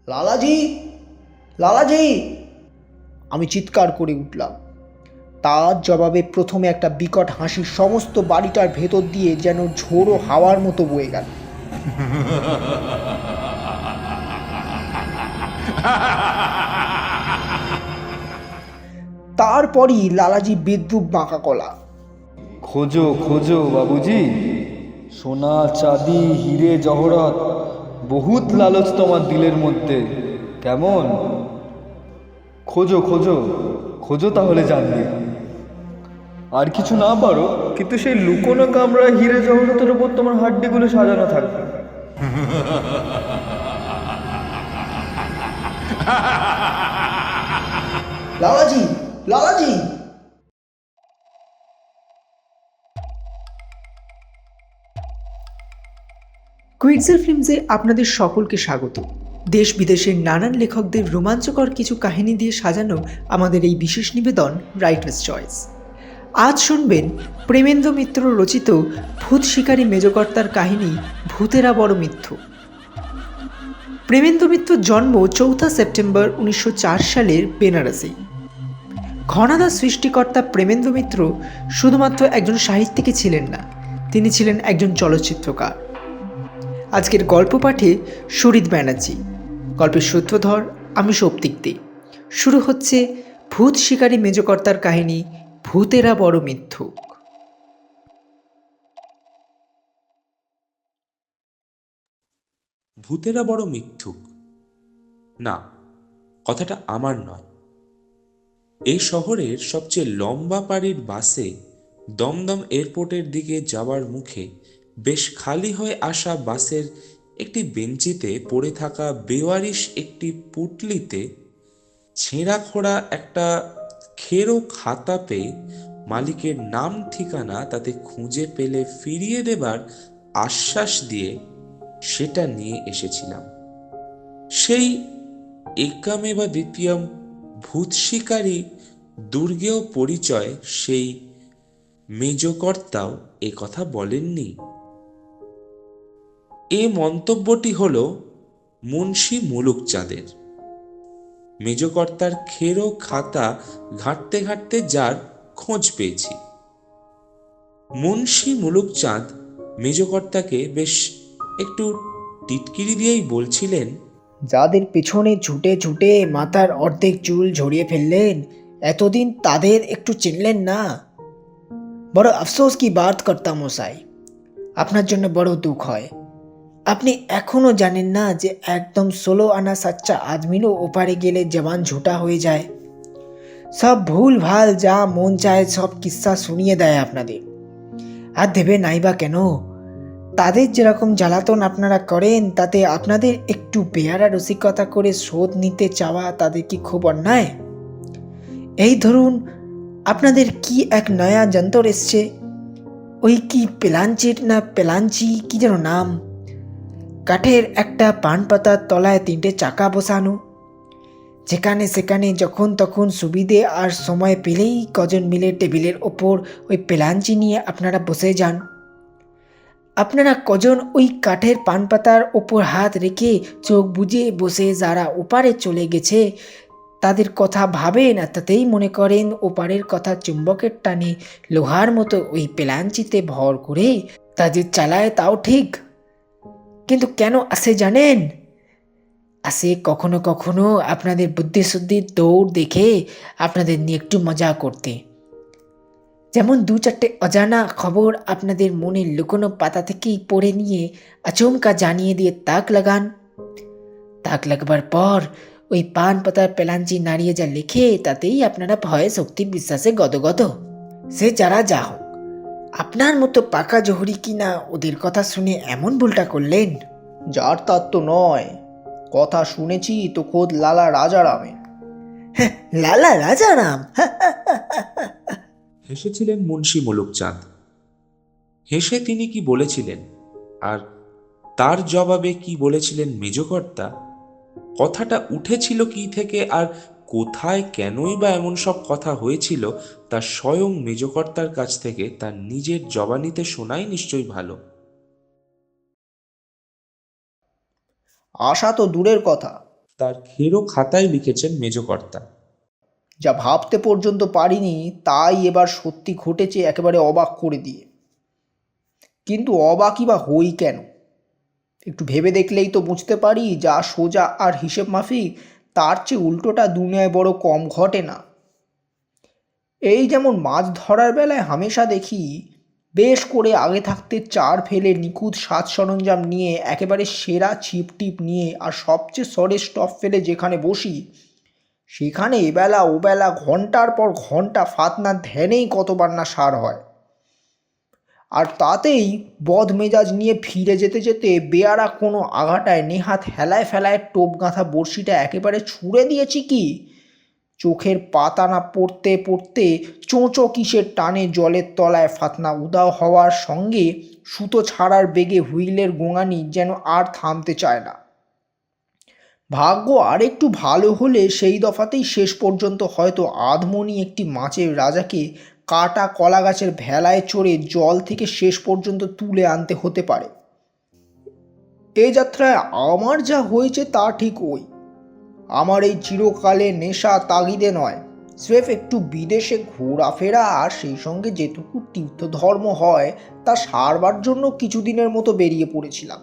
লালাজি, লালাজি, আমি চিৎকার করে উঠলাম। তার জবাবে প্রথমে একটা বিকট হাসি সমস্ত বাড়িটার ভেতর দিয়ে যেন ঝোড়ো হাওয়ার মতো বয়ে গেল। তারপরই লালাজি বিদ্রুপ বাঁকা গলা, খোঁজো খোঁজো বাবুজি, সোনা চাঁদি হিরে জহরত বহুত লালচ তোমার দিলের মধ্যে, কেমন? খোঁজো খোঁজো খোঁজো, তাহলে জানবে। আর কিছু না পারো, কিন্তু সেই লুকোনো কামরা হিরে জহরতের উপর তোমার হাড্ডিগুলো সাজানো থাকবে। লালাজি, লালাজি। কুইটজেল ফিল্মসে আপনাদের সকলকে স্বাগত। দেশ বিদেশের নানান লেখকদের রোমাঞ্চকর কিছু কাহিনী দিয়ে সাজানো আমাদের এই বিশেষ নিবেদন রাইটার্স চয়েস। আজ শুনবেন প্রেমেন্দ্র মিত্র রচিত ভূত শিকারী মেজকর্তার কাহিনী ভূতেরা বড় মিথ্যু। প্রেমেন্দ্র মিত্রর জন্ম 4 সেপ্টেম্বর 1904 সালের বেনারসে। ঘনাদার সৃষ্টিকর্তা প্রেমেন্দ্র মিত্র শুধুমাত্র একজন সাহিত্যিকই ছিলেন না, তিনি ছিলেন একজন চলচ্চিত্রকার। আজকের গল্প পাঠে সুরিত ব্যানার্জি, গল্পের সূত্রধর আমি সৌপ্তিক দে। শুরু হচ্ছে ভূত শিকারী মেজকর্তার কাহিনী ভূতেরা বড় মিথ্যুক। ভূতেরা বড় মিথ্যুক না, কথাটা আমার নয়। এই শহরের সবচেয়ে লম্বা পাড়ির বাসে দমদম এয়ারপোর্টের দিকে যাওয়ার মুখে বেশ খালি হয়ে আসা বাসের একটি বেঞ্চিতে পড়ে থাকা বেওয়ারিশ একটি পুটলিতে ছেঁড়া খোড়া একটা খেরো খাতা পেয়ে মালিকের নাম ঠিকানা তাতে খুঁজে পেলে ফিরিয়ে দেবার আশ্বাস দিয়ে সেটা নিয়ে এসেছিলাম। সেই একামেবা দ্বিতীয়ম ভূত শিকারী দুর্গেয় পরিচয় সেই মেজকর্তাও এ কথা বলেননি। এ মন্তব্যটি হল মুন্সি মুলুকচাঁদের। মেজকর্তার খেরো খাতা ঘাঁটতে ঘাঁটতে যার খোঁজ পেয়েছি। মুন্সি মুলুকচাঁদ মেজকর্তাকে বেশ একটু টিটকিরি দিয়েই বলছিলেন, যাদের পেছনে ছুটে ছুটে মাথার অর্ধেক চুল ঝরিয়ে ফেললেন, এতদিন তাদের একটু চিনলেন না? বড় আফসোস কি বাত কর্তা মশাই, আপনার জন্য বড় দুঃখ হয়। আপনি এখনো জানেন না যে একদম 16 আনা সাচ্চা আদমিরও ওপারে গেলে জবান ঝুটা হয়ে যায়। সব ভুল ভাল যা মন চায় সব কিস্সা শুনিয়ে দেয় আপনাদের। আর দেবে নাই বা কেন? তাদের যেরকম জ্বালাতন আপনারা করেন তাতে আপনাদের একটু বেয়ারা রসিকতা করে শোধ নিতে চাওয়া তাদের কি খুব অন্যায়? এই ধরুন, আপনাদের কি এক নয়া যন্ত্র এসছে, ওই কি পেলাঞ্চির না পেলাঞ্চি কি যেন নাম, কাঠের একটা পান পাতার তলায় 3টে চাকা বসানো, যেখানে সেখানে যখন তখন সুবিধে আর সময় পেলেই কজন মিলে টেবিলের ওপর ওই পেলাঞ্চি নিয়ে আপনারা বসে যান। আপনারা কজন ওই কাঠের পান পাতার ওপর হাত রেখে চোখ বুজে বসে যারা ওপারে চলে গেছে তাদের কথা ভাবেন, আর তাতেই মনে করেন ওপারের কথা চুম্বকের টানে লোহার মতো ওই পেলাঞ্চিতে ভর করে তাদের চালায়, তাও ঠিক। কিন্তু কেন আসে জানেন? আসে কখনো কখনো আপনাদের বুদ্ধিশুদ্ধির দৌড় দেখে আপনাদের নিয়ে একটু মজা করতে। যেমন 2-4টে অজানা খবর আপনাদের মনের লুকোনো পাতা থেকেই পড়ে নিয়ে আচমকা জানিয়ে দিয়ে তাক লাগান। তাক লাগবার পর ওই পান পাতার পেলাঞ্চি নাড়িয়ে যা লেখে তাতেই আপনারা ভয়ে শক্তি বিশ্বাসে গদগদ। সে যারা যা হোক, আপনার মতো পাকা জহুরি কিনা ওদের কথা শুনে এমন ভুলটা করলেন? যার তার তো নয়, কথা শুনেছি তো খোদ লালা রাজারামের। হ্যাঁ, লালা রাজারাম। হেসেছিলেন মুন্সি মুলুকচাঁদ। হেসে তিনি কি বলেছিলেন আর তার জবাবে কি বলেছিলেন মেজকর্তা, কথাটা উঠেছিল কি থেকে আর কোথায় কেনই বা এমন সব কথা হয়েছিল, তা স্বয়ং মেজকর্তার কাছ থেকে তার নিজের জবানিতে শোনাই নিশ্চয়ই ভালো। আশা তো দূরের কথা, তার খেরো খাতায় লিখেছেন মেজকর্তা। যা ভাবতে পর্যন্ত পারিনি তাই এবার সত্যি ঘটেছে একেবারে অবাক করে দিয়ে। কিন্তু অবাকই বা হই কেন? একটু ভেবে দেখলেই তো বুঝতে পারি, যা সোজা আর হিসেব মাফিক তার চেয়ে উল্টোটা দুনিয়ায় বড় কম ঘটে না। এই যেমন মাছ ধরার বেলায় হামেশা দেখি বেশ করে আগে থাকতে চার ফেলে নিখুঁত সাজ সরঞ্জাম নিয়ে, একেবারে সেরা ছিপ টিপ নিয়ে আর সবচেয়ে সরে স্টপ ফেলে যেখানে বসি, সেখানে এবেলা ওবেলা ঘন্টার পর ঘন্টা ফাতনার ধ্যানেই কতবার না সার হয়। আর তাতেই বদমেজাজ নিয়ে ফিরে যেতে যেতে বেয়ারা কোনো আঘাটায় নেহাত হেলায় ফেলায় টোপ গাঁথা বড়শিটা একেবারে ছুঁড়ে দিয়েছি কি, চোখের পাতা না পড়তে পড়তে চোঁচো কিসের টানে জলের তলায় ফাতনা উদাও হওয়ার সঙ্গে সুতো ছাড়ার বেগে হুইলের গোঙানি যেন আর থামতে চায় না। ভাগ্য আরেকটু ভালো হলে সেই দফাতেই শেষ পর্যন্ত হয়তো আধমনি একটি মাছের রাজাকে কাটা কলা গাছের ভেলায় চড়ে জল থেকে শেষ পর্যন্ত তুলে আনতে হতে পারে। এ যাত্রায় আমার যা হয়েছে তা ঠিক ওই, আমার এই চিরকালে নেশা তাগিদে নয়, স্রেফ একটু বিদেশে ঘোরাফেরা আর সেই সঙ্গে যেটুকু তীর্থধর্ম হয় তা সারবার জন্য কিছুদিনের মতো বেরিয়ে পড়েছিলাম।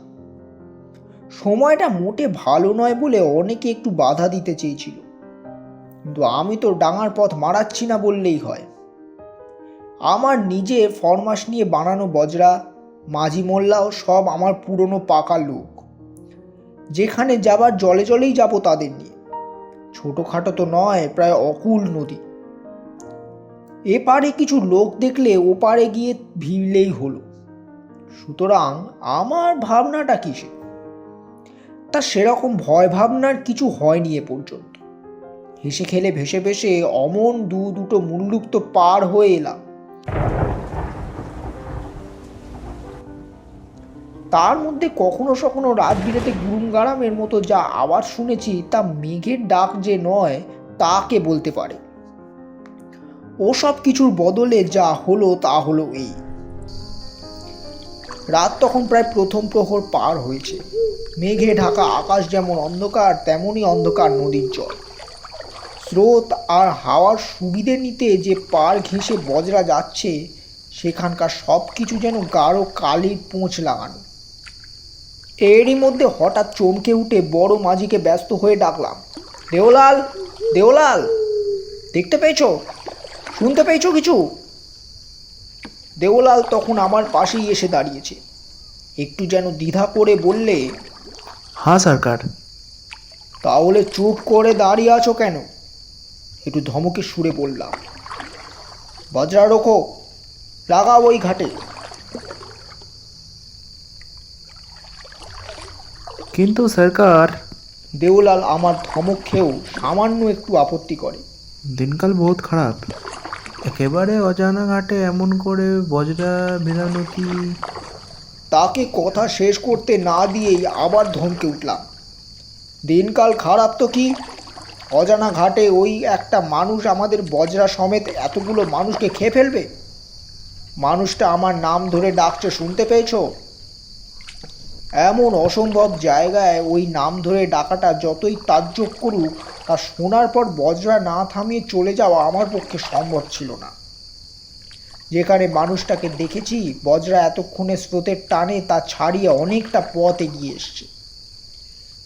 সময়টা মোটে ভালো নয় বলে অনেকে একটু বাধা দিতে চেয়েছিল, কিন্তু আমি তো ডাঙার পথ মারাচ্ছি না বললেই হয়। আমার নিজের ফরমাস নিয়ে বানানো বজরা, মাঝি মোল্লাও সব আমার পুরনো পাকা লোক। যেখানে যাবার জলে জলেই যাব তাদের নিয়ে। ছোটোখাটো তো নয়, প্রায় অকুল নদী। এপারে কিছু লোক দেখলে ওপারে গিয়ে ভিড়লেই হলো। সুতরাং আমার ভাবনাটা কিসে? তা সেরকম ভয় ভাবনার কিছু হয়নি এ পর্যন্ত। হেসে খেলে ভেসে ভেসে অমন দুটো মুল্লুক তো পার হয়ে এলাম। তার মধ্যে কখনো সখনো রাত বিরেতে গুরুম গারামের মতো যা আওয়াজ শুনেছি তা মেঘের ডাক যে নয় তা কে বলতে পারে। ওসব কিছুর বদলে যা হলো তা হলো এই। রাত তখন প্রায় প্রথম প্রহর পার হয়েছে। মেঘে ঢাকা আকাশ যেমন অন্ধকার, তেমনই অন্ধকার নদীর জল। স্রোত আর হাওয়ার সুবিধে নিতে যে পার ঘেঁষে বজরা যাচ্ছে, সেখানকার সব কিছু যেন গাঢ় কালির পোঁছ লাগানো। এরই মধ্যে হঠাৎ চমকে উঠে বড় মাঝিকে ব্যস্ত হয়ে ডাকলাম, দেওলাল, দেওলাল, দেখতে পেয়েছো? শুনতে পেয়েছো কিছু? দেওলাল তখন আমার পাশেই এসে দাঁড়িয়েছে। একটু যেন দ্বিধা করে বললে, हाँ सरकार। তাহলে চুপ করে দাঁড়িয়ে আছো কেন? একটু ধমকে সুরে বললাম। বজরা রোখো, লাগাও ওই ঘাটে। किंतु सरकार, দেওলাল আমার ধমক খেয়েও সামান্য একটু আপত্তি করে। দিনকাল বহুত খারাপ, একেবারে অজানা ঘাটে এমন করে বজরা ভিড়ানো কি? তাকে কথা শেষ করতে না দিয়েই আবার ধমকে উঠলাম। দিনকাল খারাপ তো কি, অজানা ঘাটে ওই একটা মানুষ আমাদের বজরা সমেত এতগুলো মানুষকে খেয়ে ফেলবে। মানুষটা আমার নাম ধরে ডাকছে, শুনতে পেয়েছো? এমন অসম্ভব জায়গায় ওই নাম ধরে ডাকাটা যতই তাজ্জব করুক, তা শোনার পর বজরা না থামিয়ে চলে যাওয়া আমার পক্ষে সম্ভব ছিল না। যেখানে মানুষটাকে দেখেছি, বজরা এতক্ষণে স্রোতের টানে তা ছাড়িয়ে অনেকটা পথ এগিয়ে এসছে।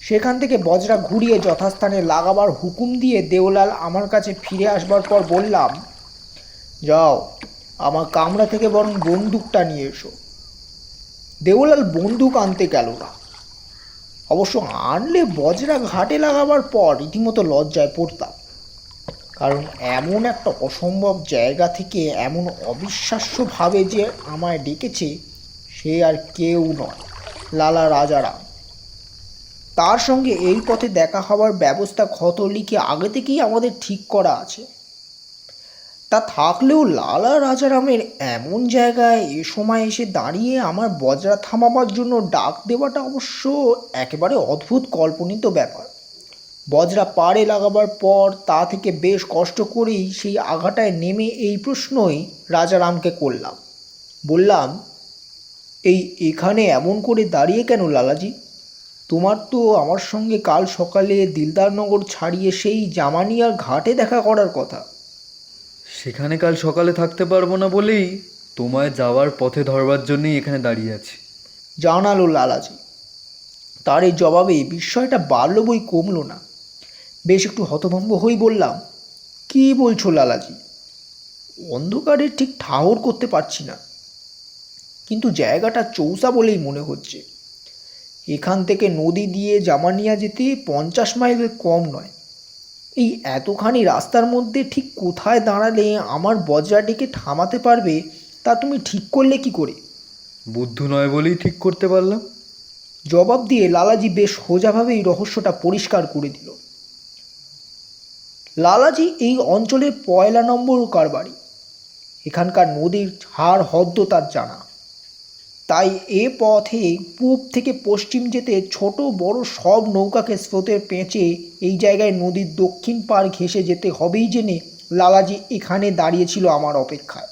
সেখান থেকে বজরা ঘুরিয়ে যথাস্থানে লাগাবার হুকুম দিয়ে দেওলাল আমার কাছে ফিরে আসবার পর বললাম, যাও, আমার কামরা থেকে বরং বন্দুকটা নিয়ে এসো। দেওলাল বন্দুক আনতে গেল না। অবশ্য আনলে বজরা ঘাটে লাগাবার পর রীতিমতো লজ্জায় পড়তাম, কারণ এমন একটা অসম্ভব জায়গা থেকে এমন অবিশ্বাস্যভাবে যে আমায় ডেকেছে, সে আর কেউ নয়, লালা রাজারাম। তার সঙ্গে এই পথে দেখা হওয়ার ব্যবস্থা খত লিখে আগে থেকেই আমাদের ঠিক করা আছে। তা থাকলেও লালা রাজারামের এমন জায়গায় এ সময় এসে দাঁড়িয়ে আমার বজরা থামাবার জন্য ডাক দেওয়াটা অবশ্য একেবারে অদ্ভুত কল্পনিত ব্যাপার। বজরা পাড়ে লাগাবার পর তা থেকে বেশ কষ্ট করেই সেই আঘাটায় নেমে এই প্রশ্নই রাজারামকে করলাম। বললাম, এখানে এমন করে দাঁড়িয়ে কেন লালাজি? তোমার তো আমার সঙ্গে কাল সকালে দিলদারনগর ছাড়িয়ে সেই জামানিয়ার ঘাটে দেখা করার কথা। সেখানে কাল সকালে থাকতে পারবো না বলেই তোমায় যাওয়ার পথে ধরবার জন্যই এখানে দাঁড়িয়ে আছি, জানালো লালাজি। তার এই জবাবে বিস্ময়টা বাড়ল বই কমল না। বেশ একটু হতভম্ব হয়ে বললাম, কি বলছো লালাজি? অন্ধকারে ঠিক ঠাহর করতে পারছি না, কিন্তু জায়গাটা চৌসা বলেই মনে হচ্ছে। এখান থেকে নদী দিয়ে জামানিয়া যেতে 50 মাইলের কম নয়। এই এতখানি রাস্তার মধ্যে ঠিক কোথায় দাঁড়ালে আমার বজরাটিকে থামাতে পারবে তা তুমি ঠিক করলে কি করে? বুদ্ধ নয় বলেই ঠিক করতে পারলাম। জবাব দিয়ে লালাজি বেশ সোজাভাবেই রহস্যটা পরিষ্কার করে দিল। লালাজি এই অঞ্চলের 1 নম্বর কারবারি। এখানকার নদীর হাড় হদ্দ তার জানা। তাই এ পথে পূব থেকে পশ্চিম যেতে ছোট বড় সব নৌকাকে স্রোতের পেঁচে এই জায়গায় নদীর দক্ষিণ পাড় ঘেঁষে যেতে হবেই জেনে লালাজি এখানে দাঁড়িয়েছিল আমার অপেক্ষায়।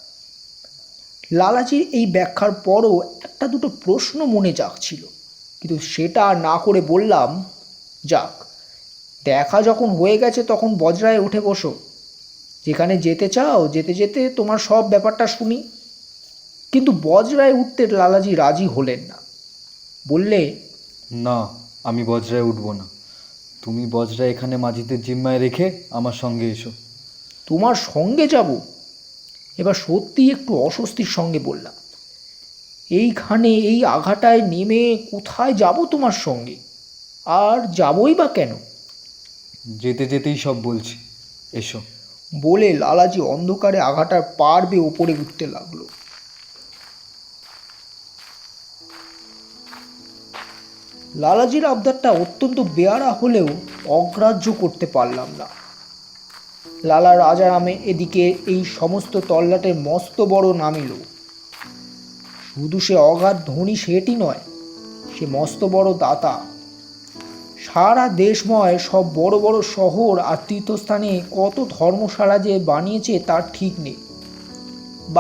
লালাজির এই ব্যাখ্যার পরও একটা দুটো প্রশ্ন মনে জাগছিল, কিন্তু সেটা না করে বললাম, যাক, দেখা যখন হয়ে গেছে তখন বজরায় উঠে বসো। যেখানে যেতে চাও যেতে যেতে তোমার সব ব্যাপারটা শুনি। কিন্তু বজরায় উঠতে লালাজি রাজি হলেন না। বললে, না, আমি বজরায় উঠবো না। তুমি বজরা এখানে মাঝিদের জিম্মায় রেখে আমার সঙ্গে এসো। তোমার সঙ্গে যাব? এবার সত্যিই একটু অস্বস্তির সঙ্গে বললাম, এইখানে এই আঘাটায় নেমে কোথায় যাব তোমার সঙ্গে? আর যাবই বা কেন? যেতে যেতেই সব বলছি, এসো। বলে লালাজি অন্ধকারে আঘাটার পাড় বেয়ে ওপরে উঠতে লাগলো। লালাজির আবদারটা অত্যন্ত বেয়ারা হলেও অগ্রাহ্য করতে পারলাম না। লালা রাজারামে এদিকে এই সমস্ত তল্লাটের মস্ত বড় নামিল। শুধু সে অগাধ ধনী সেটি নয়, সে মস্ত বড় দাতা। সারা দেশময় সব বড় বড় শহর আর তীর্থস্থানে কত ধর্মশালা যে বানিয়েছে তার ঠিক নেই।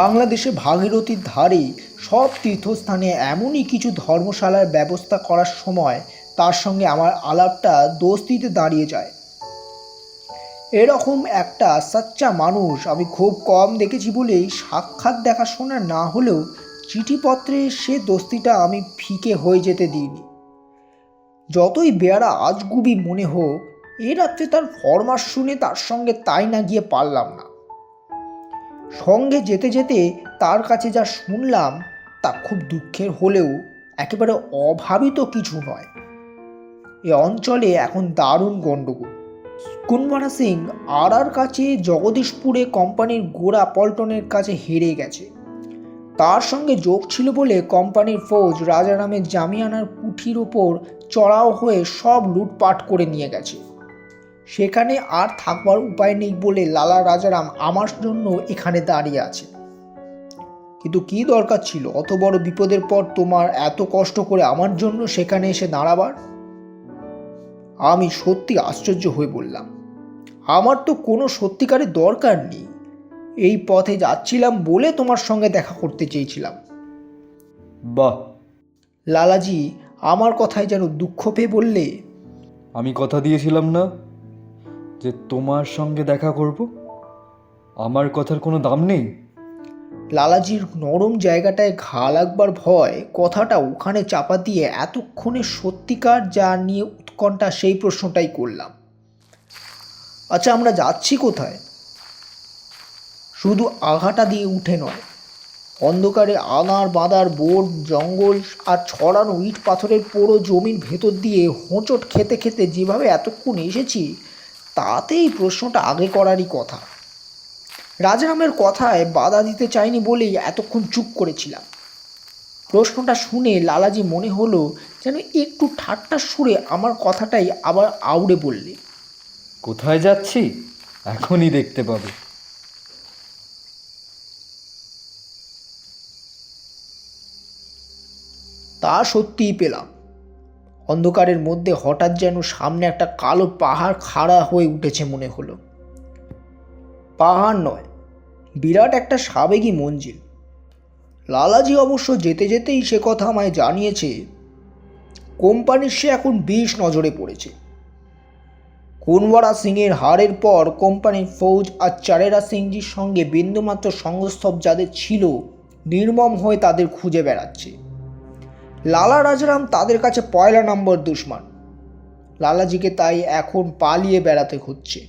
বাংলাদেশে ভাগীরথীর ধারে সব তীর্থস্থানে এমনই কিছু ধর্মশালার ব্যবস্থা করার সময় তার সঙ্গে আমার আলাপটা দোস্তিতে দাঁড়িয়ে যায়। এরকম একটা সাচ্চা মানুষ আমি খুব কম দেখেছি বলেই সাক্ষাৎ দেখাশোনা না হলেও চিঠিপত্রে সে দোস্তিটা আমি ফিকে হয়ে যেতে দিইনি। যতই বেয়ারা আজগুবি মনে হোক, এ রাত্রে তার ফরমাস শুনে তার সঙ্গে তাই না গিয়ে পারলাম না। সঙ্গে যেতে যেতে তার কাছে যা শুনলাম তা খুব দুঃখের হলেও একেবারে অভাবিত কিছু নয়। এ অঞ্চলে এখন দারুণ গণ্ডগোল। কুনমারা সিং আর কাছে জগদীশপুরে কোম্পানির গোড়া পল্টনের কাছে হেরে গেছে। তার সঙ্গে যোগ ছিল বলে কোম্পানির ফৌজ রাজারামের জামিয়ানার কুঠির ওপর চড়াও হয়ে সব লুটপাট করে নিয়ে গেছে। সেখানে আর থাকবার উপায় নেই বলে লালা রাজারাম আমার জন্য এখানে দাঁড়িয়ে আছে। কিন্তু কি দরকার ছিল অত বড় বিপদের পর তোমার এত কষ্ট করে আমার জন্য সেখানে এসে দাঁড়াবার? আমি সত্যি আশ্চর্য হয়ে বললাম, আমার তো কোনো সত্যিকারের দরকার নেই। এই পথে যাচ্ছিলাম বলে তোমার সঙ্গে দেখা করতে চেয়েছিলাম। বাহ! লালাজি আমার কথায় যেন দুঃখ পেয়ে বললে, আমি কথা দিয়েছিলাম না যে তোমার সঙ্গে দেখা করব? আমার কথার কোনো দাম নেই? লালাজির নরম জায়গাটায় ঘা লাগবার ভয় কথাটা ওখানে চাপা দিয়ে এতক্ষণে সত্যিকার যা নিয়ে উৎকণ্ঠা সেই প্রশ্নটাই করলাম। আচ্ছা, আমরা যাচ্ছি কোথায়? শুধু আঘাটা দিয়ে উঠে নয়, অন্ধকারে আগার বাঁধার বোর্ড জঙ্গল আর ছড়ানো ইট পাথরের পোড়ো জমির ভেতর দিয়ে হোঁচট খেতে খেতে যেভাবে এতক্ষণ এসেছি তাতেই প্রশ্নটা আগে করারই কথা। রাজারামের কথায় বাধা দিতে চাইনি বলেই এতক্ষণ চুপ করেছিলাম। প্রশ্নটা শুনে লালাজি মনে হলো যেন একটু ঠাট্টার সুরে আমার কথাটাই আবার আউড়ে বললে, কোথায় যাচ্ছি এখনই দেখতে পাবে। তা সত্যিই পেলাম। অন্ধকারের মধ্যে হঠাৎ যেন সামনে একটা কালো পাহাড় খাড়া হয়ে উঠেছে মনে হলো। পাহাড় নয়, বিরাট একটা সাবেকি মঞ্জিল। লালাজি অবশ্য যেতে যেতেই সে কথা আমায় জানিয়েছে, কোম্পানির সে এখন বেশ নজরে পড়েছে। কুনওয়ারা সিংয়ের হারের পর কোম্পানির ফৌজ আর চারেরা সিংজির সঙ্গে বিন্দুমাত্র সঙ্গস্তব যাদের ছিল, নির্মম হয়ে তাদের খুঁজে বেড়াচ্ছে। লালা রাজারাম তাদের কাছে পয়লা নম্বর দুশমান। লালাজিকে তাই এখন পালিয়ে বেড়াতে হচ্ছে।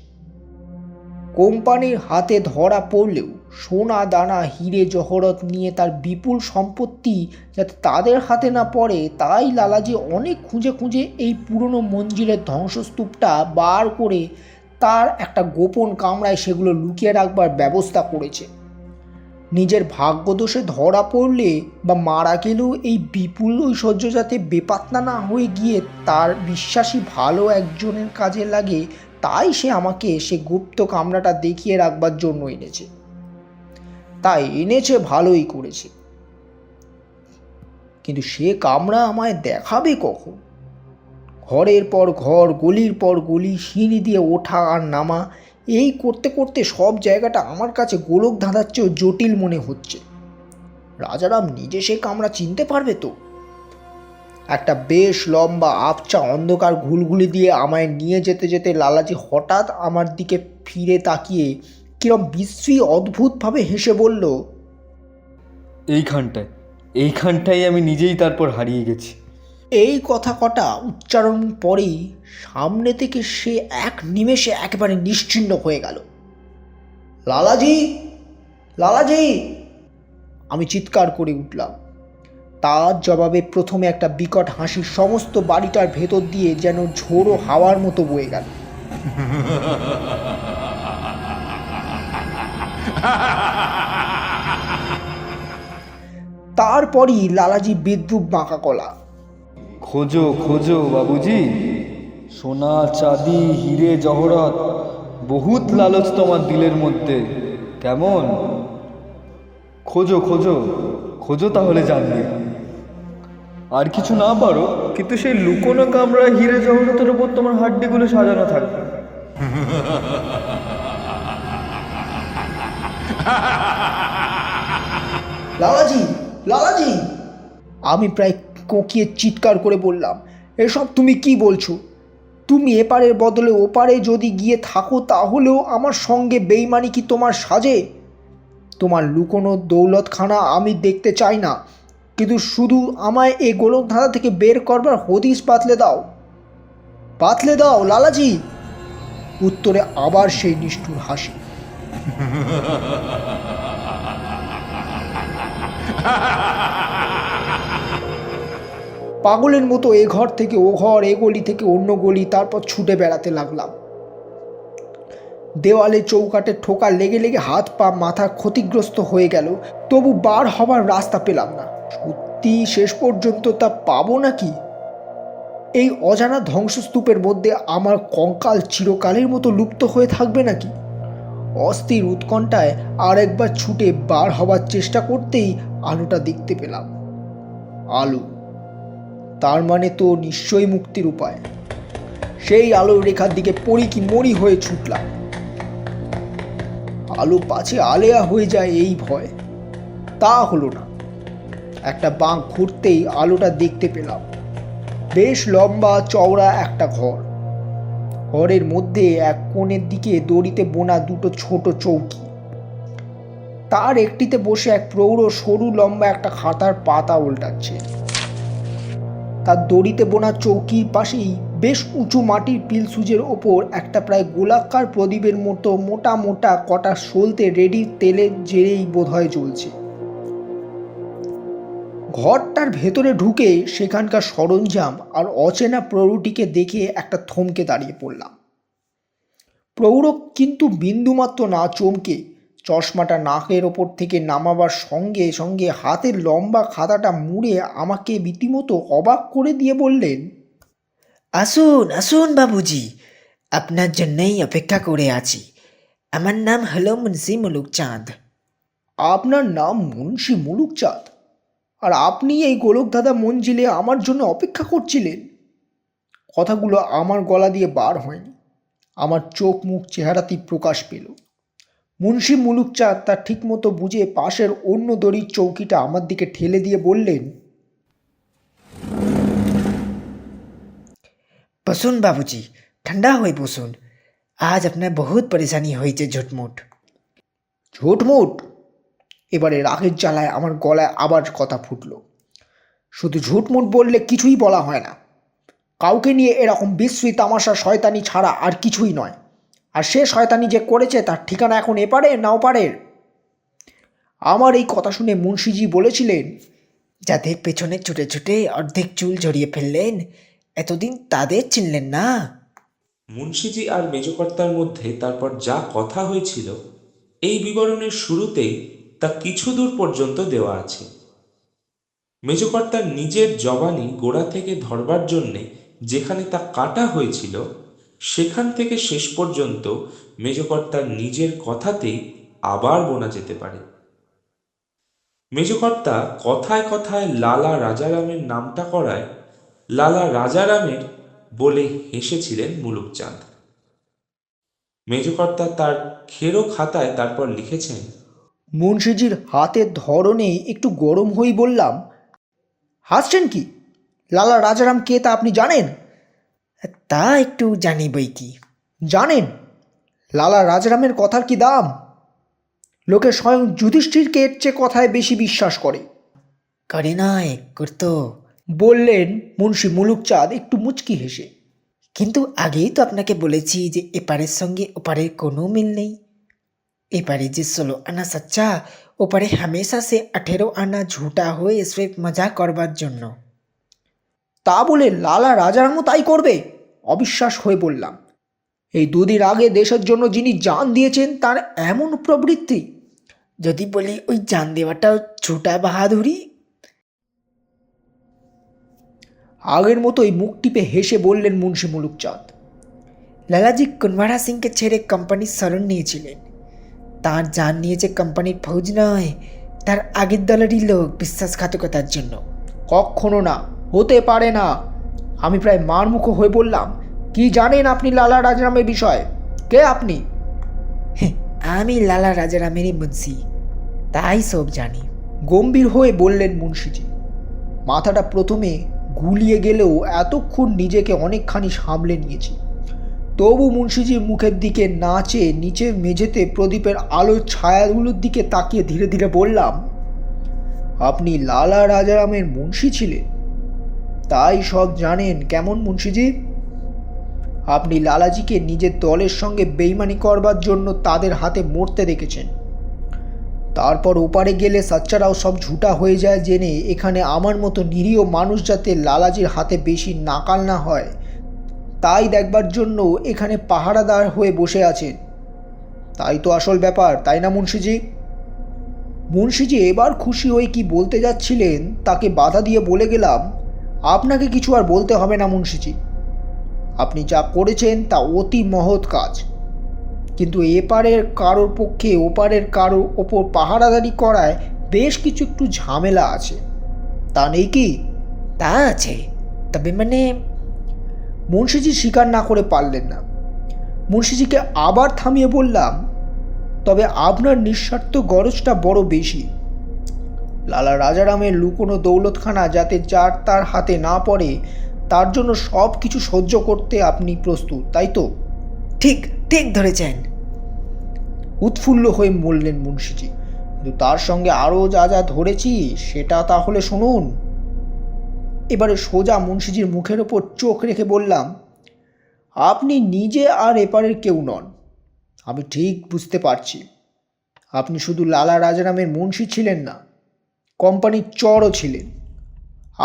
কোম্পানির হাতে ধরা পড়লেও সোনা দানা হিরে জহরত নিয়ে তার বিপুল সম্পত্তি যাতে তাদের হাতে না পড়ে, তাই লালাজি অনেক খুঁজে খুঁজে এই পুরনো মঞ্জিলের ধ্বংসস্তূপটা বার করে তার একটা গোপন কামরায় সেগুলো লুকিয়ে রাখবার ব্যবস্থা করেছে। নিজের ভাগ্যদোষে ধরা পড়লে বা মারা গেলেও এই বিপুল ঐশ্বর্য যাতে বেপাত্তা না হয়ে গিয়ে তার বিশ্বাসী ভালো একজনের কাজে লাগে, তাই সে আমাকে সে গুপ্ত কামরাটা দেখিয়ে রাখবার জন্য এনেছে। তাই এনেছে, ভালোই করেছে। কিন্তু সে কামরা আমায় দেখাবে কখন? ঘরের পর ঘর, গলির পর গলি, সিঁড়ি দিয়ে ওঠা আর নামা, এই করতে করতে সব জায়গাটা আমার কাছে গোলক ধাঁধার চেয়েও জটিল মনে হচ্ছে। রাজারাম নিজে সে কামরা চিনতে পারবে তো? একটা বেশ লম্বা আবচা অন্ধকার ঘুলঘুলি দিয়ে আমায় নিয়ে যেতে যেতে লালাজি হঠাৎ আমার দিকে ফিরে তাকিয়ে কিরম বিশ্রী অদ্ভুতভাবে হেসে বলল, এইখানটাই আমি নিজেই তারপর হারিয়ে গেছি। এই কথা কটা উচ্চারণ পরেই সামনে থেকে সে এক নিমেষে একেবারে নিশ্চিহ্ন হয়ে গেল। লালাজি, লালাজি! আমি চিৎকার করে উঠলাম। তার জবাবে প্রথমে একটা বিকট হাসি সমস্ত বাড়িটার ভেতর দিয়ে যেন ঝোড়ো হাওয়ার মতো বয়ে গেল। তারপরই লালাজি বিদ্রুপ বাঁকা গলা, খোঁজো খোঁজো বাবুজি, সোনা চাঁদি হিরে জহরত, বহুত লালচ তোমার দিলের মধ্যে, কেমন? খোঁজো খোঁজো খোঁজো, তাহলে জানবে। আর কিছু না পারো, কিন্তু সেই লুকোনো কামরা হিরে জহরতের উপর তোমার হাড্ডিগুলো সাজানো থাকবে। লালাজি, লালাজি! আমি প্রায় কোঁকিয়ে চিৎকার করে বললাম, এসব তুমি কি বলছো? তুমি এপারের বদলে ওপারে যদি গিয়ে থাকো তাহলেও আমার সঙ্গে বেইমানি কি তোমার সাজে? তোমার লুকোনো দৌলতখানা আমি দেখতে চাই না, কিন্তু শুধু আমায় এই গোলকধাঁধা থেকে বের করবার হদিশ বাতলে দাও, বাতলে দাও লালাজি! উত্তরে আবার সেই নিষ্ঠুর হাসি। পাগলের মতো এ ঘর থেকে ও ঘর, এ গলি থেকে অন্য গলি, তারপর ছুটে বেড়াতে লাগলাম। দেওয়ালে চৌকাটে ঠোকা লেগে লেগে হাত পা মাথা ক্ষতিগ্রস্ত হয়ে গেল, তবু বার হবার রাস্তা পেলাম না। সত্যি শেষ পর্যন্ত তা পাবো নাকি? এই অজানা ধ্বংসস্তূপের মধ্যে আমার কঙ্কাল চিরকালের মতো লুপ্ত হয়ে থাকবে নাকি? অস্থির উৎকণ্ঠায় আরেকবার ছুটে বার হবার চেষ্টা করতেই আলোটা দেখতে পেলাম। আলো, তার মানে তো নিশ্চয়ই মুক্তির উপায়। সেই আলোর রেখার দিকে পড়ি কি মরি হয়ে ছুটলাম। আলো পাছে আলেয়া হয়ে যায় এই ভয়, তা হলো না। একটা বাঁক ঘুরতেই আলোটা দেখতে পেলাম। বেশ লম্বা চওড়া একটা ঘর। ঘরের মধ্যে এক কোণের দিকে দড়িতে বোনা দুটো ছোট চৌকি, তার একটিতে বসে এক প্রৌঢ় সরু লম্বা একটা খাতার পাতা উল্টাচ্ছে। তার দড়িতে বোনা চৌকির পাশেই বেশ উঁচু মাটির পিলসুজের ওপর একটা প্রায় গোলাকার প্রদীপের মতো মোটা মোটা কটা সলতে রেডি তেলের জেরেই বোধহয় জ্বলছে। ঘরটার ভেতরে ঢুকে সেখানকার সরঞ্জাম আর অচেনা প্রৌঢ়টিকে দেখে একটা থমকে দাঁড়িয়ে পড়লাম। প্রৌঢ় কিন্তু বিন্দুমাত্র না চমকে চশমাটা নাকের ওপর থেকে নামাবার সঙ্গে সঙ্গে হাতের লম্বা খাতাটা মুড়ে আমাকে রীতিমতো অবাক করে দিয়ে বললেন, আসুন আসুন বাবুজি, আপনার জন্যই অপেক্ষা করে আছি। আমার নাম হলো মুন্সি মুলুক চাঁদ। আপনার নাম মুন্সি মুলুক চাঁদ? আর আপনি এই গোলক দাদা মঞ্জিলে আমার জন্য অপেক্ষা করছিলেন। কথাগুলো আমার গলা দিয়ে বার হয়নি, আমার চোখ মুখ চেহারাতেই প্রকাশ পেল। মুন্সি মুলুকচাঁদ তা ঠিকমতো বুঝে পাশের অন্য দড়ির চৌকিটা আমার দিকে ঠেলে দিয়ে বললেন, বসুন বাবুজি, ঠান্ডা হয়ে বসুন। আজ আপনার বহুত পরেশানি হয়েছে ঝুটমুট। ঝুটমুট? এবারে রাগের জ্বালায় আমার গলায় আবার কথা ফুটল। শুধু ঝুটমুট বললে কিছুই বলা হয় না। কাউকে নিয়ে এরকম বিশ্রী তামাশা শয়তানি ছাড়া আর কিছুই নয়। আর সে শয়তানি যে করেছে তার ঠিকানা এখন এপারের না ওপারের। আমার এই কথা শুনে মুন্সিজি বলেছিলেন, যাদের পেছনে ছুটে ছুটে অর্ধেক চুল ঝরিয়ে ফেললেন, এতদিন তাদের চিনলেন না? মুন্সিজি আর মেজকর্তার মধ্যে তারপর যা কথা হয়েছিল এই বিবরণের শুরুতেই তা কিছু দূর পর্যন্ত দেওয়া আছে। মেজকর্তার নিজের জবানি গোড়া থেকে ধরবার জন্যে যেখানে তা কাটা হয়েছিল, সেখান থেকে শেষ পর্যন্ত মেজকর্তার নিজের কথাতেই আবার বোনা যেতে পারে। মেজকর্তা কথায় কথায় লালা রাজারামের নামটা করায় লালা রাজারামের বলে হেসেছিলেন মুলুকচাঁদ। মেজকর্তা তার খেরো খাতায় তারপর লিখেছেন, মুন্সিজির হাতের ধরনে একটু গরম হয়ে বললাম, হাসছেন কি? লালা রাজারাম কে তা আপনি জানেন? তা একটু জানি বই কি। জানেন লালা রাজারামের কথার কি দাম? লোকে স্বয়ং যুধিষ্ঠিরকে এর চেয়ে কথায় বেশি বিশ্বাস করে। করে নয়, করতো, বললেন মুন্সি মুলুকচাঁদ একটু মুচকি হেসে। কিন্তু আগেই তো আপনাকে বলেছি যে এপারের সঙ্গে ওপারের কোনো মিল নেই। এপারে যে 16 আনা সচ্চা, ওপারে হামেশা সে 18 আনা ঝুটা হয়ে স্রেফ মজা করবার জন্য। তা বলে লালা রাজারামও তাই করবে? অবিশ্বাস হয়ে বললাম। এই দুদিন আগে দেশের জন্য যিনি জান দিয়েছেন তার এমন প্রবৃত্তি। যদি বলি ওই জান দেওয়াটাও ছোটা বাহাদুরি। আগের মতোই মুখ টিপে হেসে বললেন মুন্সি মুলুকচাঁদ, লালাজি কুনওয়ারা সিংকে ছেড়ে কোম্পানির শরণ নিয়েছিলেন। তার জান নিয়েছে কোম্পানির ফৌজ নয়, তার আগের দলেরই লোক বিশ্বাসঘাতকতার জন্য। কখনো না, হতে পারে না। আমি প্রায় মারমুখো হয়ে বললাম, কি জানেন আপনি লালা রাজারামের বিষয়ে? কে আপনি? আমি লালা রাজারামেরই মুন্সি, তাই সব জানি, গম্ভীর হয়ে বললেন মুন্সিজি। মাথাটা প্রথমে গুলিয়ে গেলেও এতক্ষণ নিজেকে অনেকখানি সামলে নিয়েছি। তবু মুন্সিজির মুখের দিকে না চেয়ে নিচের মেঝেতে প্রদীপের আলোর ছায়াগুলোর দিকে তাকিয়ে ধীরে ধীরে বললাম, আপনি লালা রাজারামের মুন্সি ছিলেন, তাই সব জানেন কেমন মুন্সিজি? আপনি লালাজিকে নিজের দলের সঙ্গে বেইমানি করবার জন্য তাদের হাতে মরতে দেখেছেন। তারপর ওপারে গেলে সাচ্চারাও সব ঝুটা হয়ে যায় জেনে এখানে আমার মতো নিরীহ মানুষ যাতে লালাজির হাতে বেশি নাকাল না হয় তাই দেখবার জন্য এখানে পাহারাদার হয়ে বসে আছেন। তাই তো আসল ব্যাপার, তাই না মুন্সিজি? মুন্সিজি এবার খুশি হয়ে কি বলতে যাচ্ছিলেন তাকে বাধা দিয়ে বলে গেলাম, আপনাকে কিছু আর বলতে হবে না মুন্সিজি। আপনি যা করেছেন তা অতি মহৎ কাজ। কিন্তু এপারের কারোর পক্ষে ওপারের কারোর ওপর পাহারাদারি করায় বেশ কিছু একটু ঝামেলা আছে, তা নেই কি? তা আছে, তবে মানে। মুন্সিজি স্বীকার না করে পারলেন না। মুন্সিজিকে আবার থামিয়ে বললাম, তবে আপনার নিঃস্বার্থ গরজটা বড় বেশি। লালা রাজারামের লুকোনো দৌলতখানা যাতে যার তার হাতে না পড়ে তার জন্য সব কিছু সহ্য করতে আপনি প্রস্তুত, তাই তো? ঠিক ঠিক ধরেছেন, উৎফুল্ল হয়ে বললেন মুন্সিজি। কিন্তু তার সঙ্গে আরও যা যা ধরেছি সেটা তাহলে শুনুন। এবারে সোজা মুন্সিজির মুখের ওপর চোখ রেখে বললাম, আপনি নিজে আর এপারের কেউ নন, আমি ঠিক বুঝতে পারছি। আপনি শুধু লালা রাজারামের মুন্সি ছিলেন না, কোম্পানির চরও ছিলেন।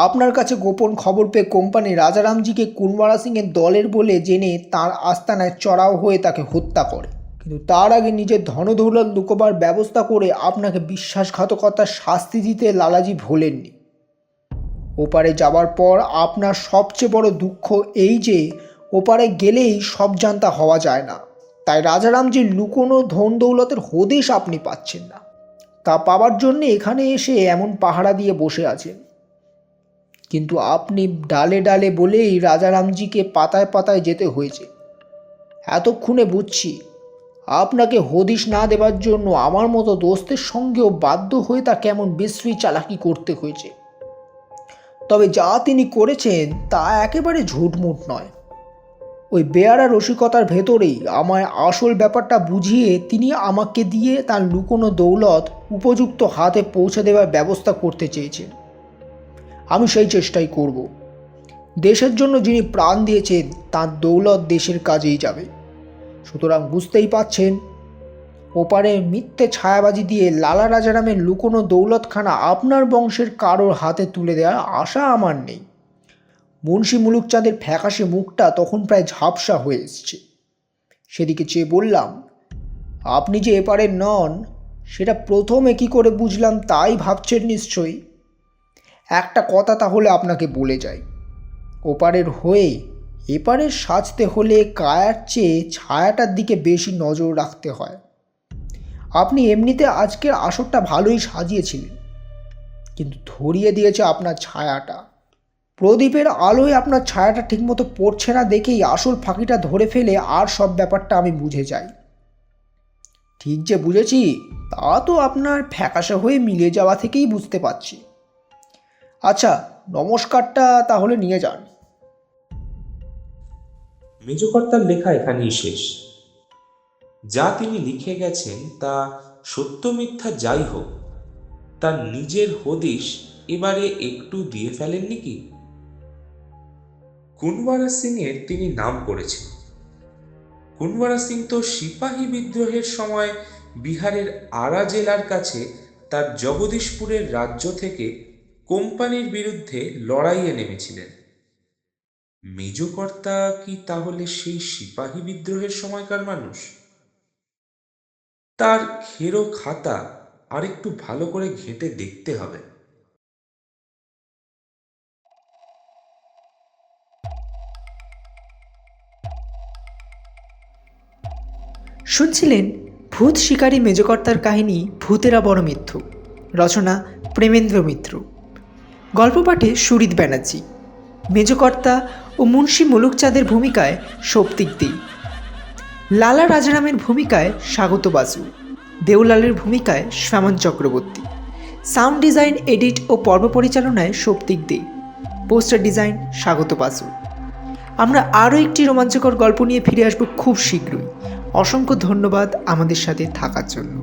আপনার কাছে গোপন খবর পেয়ে কোম্পানি রাজারামজিকে কুনওয়ারা সিংয়ের দলের বলে জেনে তার আস্তানায় চড়াও হয়ে তাকে হত্যা করে। কিন্তু তার আগে নিজের ধনদৌলত লুকোবার ব্যবস্থা করে আপনাকে বিশ্বাসঘাতকতার শাস্তি দিতে লালাজি ভোলেননি। ওপারে যাবার পর আপনার সবচেয়ে বড় দুঃখ এই যে ওপারে গেলেই সব জানতা হওয়া যায় না, তাই রাজারামজির লুকোনো ধন দৌলতের হদিশ আপনি পাচ্ছেন না। তা পাওয়ার জন্য এখানে এসে এমন পাহারা দিয়ে বসে আছেন। কিন্তু আপনি ডালে ডালে বলেই রাজারামজিকে পাতায় পাতায় যেতে হয়েছে। এতক্ষণে বুঝছি আপনাকে হদিশ না দেবার জন্য আমার মতো দোস্তের সঙ্গেও বাধ্য হয়ে তা কেমন বিশ্রী চালাকি করতে হয়েছে। তবে যা তিনি করেছেন তা একেবারে ঝুটমুট নয়। ওই বেয়ারা রসিকতার ভেতরেই আমায় আসল ব্যাপারটা বুঝিয়ে তিনি আমাকে দিয়ে তার লুকোনো দৌলত উপযুক্ত হাতে পৌঁছে দেওয়ার ব্যবস্থা করতে চেয়েছেন। আমি সেই চেষ্টাই করব। দেশের জন্য যিনি প্রাণ দিয়েছেন তার দৌলত দেশের কাজেই যাবে। সুতরাং বুঝতেই পাচ্ছেন, ওপারে মিথ্যে ছায়াবাজি দিয়ে লালা রাজারামের লুকোনো দৌলতখানা আপনার বংশের কারোর হাতে তুলে দেওয়ার আশা আমার নেই। মুন্সি মুলুকচাঁদের ফ্যাকাশে মুখটা তখন প্রায় ঝাপসা হয়ে এসছে। সেদিকে চেয়ে বললাম, আপনি যে এপারের নন সেটা প্রথমে কি করে বুঝলাম তাই ভাবছেন নিশ্চয়ই। একটা কথা তাহলে আপনাকে বলে যাই, ওপারের হয়ে এপারের সাজতে হলে কায়ার চেয়ে ছায়াটার দিকে বেশি নজর রাখতে হয়। আপনি এমনিতে আজকের আসরটা ভালোই সাজিয়েছিলেন, কিন্তু ধরিয়ে দিয়েছে আপনার ছায়াটা। প্রদীপের আলোয় আপনার ছায়াটা ঠিকমতো পড়ছে না দেখেই আসল ফাঁকিটা ধরে ফেলে আর সব ব্যাপারটা আমি বুঝে যাই। ঠিক যে বুঝেছি তা তো আপনার ফ্যাকাশে হয়ে মিলে যাওয়া থেকেই বুঝতে পারছি। আচ্ছা, নমস্কারটা তাহলে নিয়ে যান। মেজকর্তার লেখা এখানেই শেষ। যা তিনি লিখে গেছেন তা সত্য মিথ্যা যাই হোক, তার নিজের হদিশ এবারে একটু দিয়ে ফেলেননি কি? কুনওয়ারা সিং এর তিনি নাম করেছেন। কুনওয়ারা সিং তো সিপাহী বিদ্রোহের সময় বিহারের আরা জেলার কাছে তার জগদীশপুরের রাজ্য থেকে কোম্পানির বিরুদ্ধে লড়াইয়ে নেমেছিলেন। মেজকর্তা কি তাহলে সেই সিপাহী বিদ্রোহের সময়কার মানুষ? তার খেরো খাতা আরেকটু ভালো করে ঘেঁটে দেখতে হবে। শুনছিলেন ভূত শিকারী মেজকর্তার কাহিনী ভূতেরা বড় মিথ্যু, রচনা প্রেমেন্দ্র মিত্র, গল্প পাঠে সুরিত ব্যানার্জি, মেজকর্তা ও মুন্সি মুলুকচাঁদের ভূমিকায় সৌপ্তিক দে, লালা রাজারামের ভূমিকায় স্বাগত বাসু, দেওলালের ভূমিকায় Shyamon Chakraborty, sound design, edit ও পর্ব পরিচালনায় সৌপ্তিক দে, পোস্টার ডিজাইন স্বাগত বাসু। আমরা আরও একটি রোমাঞ্চকর গল্প নিয়ে ফিরে আসব খুব শীঘ্রই। অসংখ্য ধন্যবাদ আমাদের সাথে থাকার জন্য।